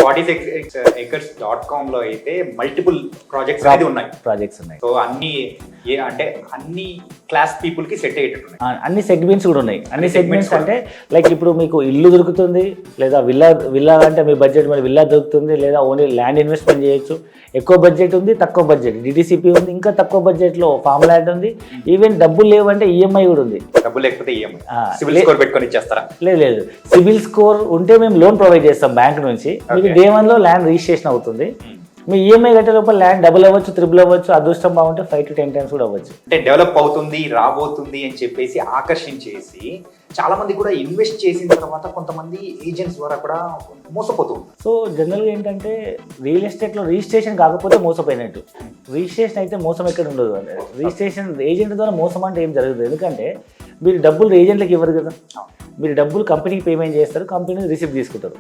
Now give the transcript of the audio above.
40acres.com లో అయితే multiple projects ఉన్నాయి. సో అన్ని క్లాస్ పీపుల్ కి సెట్ అయ్యేటట్టు ఉన్నాయి. అన్ని సెగ్మెంట్స్ కూడా ఉన్నాయి. అన్ని సెగ్మెంట్స్ అంటే లైక్ ఇప్పుడు మీకు ఇల్లు దొరుకుతుంది, లేదా విల్లా అంటే మీ బడ్జెట్ మీద విల్లా దొరుకుతుంది, లేదా ఓన్లీ ల్యాండ్ ఇన్వెస్ట్మెంట్ చేయొచ్చు. ఎక్కువ బడ్జెట్ ఉంది, తక్కువ బడ్జెట్ డిటిసిపి ఉంది, ఇంకా తక్కువ బడ్జెట్లో ఫామ్ ల్యాండ్ ఉంది. ఈవెన్ డబ్బులు లేవంటే ఈఎంఐ కూడా ఉంది. డబ్బులు లేకపోతే సిబిల్ స్కోర్ పెట్టుకొని ఇచ్చేస్తారా? లేదు, సిబిల్ స్కోర్ ఉంటే మేము లోన్ ప్రొవైడ్ చేస్తాం బ్యాంక్ నుంచి. మీకు డే 1 లో ల్యాండ్ రిజిస్ట్రేషన్ అవుతుంది. మీ ఈఎంఐ కట్టే లోపల ల్యాండ్ డబుల్ అవ్వచ్చు, ట్రిపుల్ అవ్వచ్చు, అదృష్టం బాగుంటే 5 to 10 times కూడా అవ్వచ్చు. అంటే డెవలప్ అవుతుంది, రాబోతుంది అని చెప్పేసి ఆకర్షించేసి చాలా మంది కూడా ఇన్వెస్ట్ చేసిన తర్వాత కొంతమంది ఏజెంట్స్ ద్వారా కూడా మోసపోతుంది. సో జనరల్గా ఏంటంటే రియల్ ఎస్టేట్లో రిజిస్ట్రేషన్ కాకపోతే మోసపోయినట్టు. రిజిస్ట్రేషన్ అయితే మోసం ఎక్కడ ఉండదు. రిజిస్ట్రేషన్ ఏజెంట్ ద్వారా మోసం అంటే ఏం జరగదు. ఎందుకంటే మీరు డబ్బులు ఏజెంట్లకు ఇవ్వరు కదా, మీరు డబ్బులు కంపెనీకి పేమెంట్ చేస్తారు, కంపెనీ రిసిప్ట్ తీసుకుంటారు.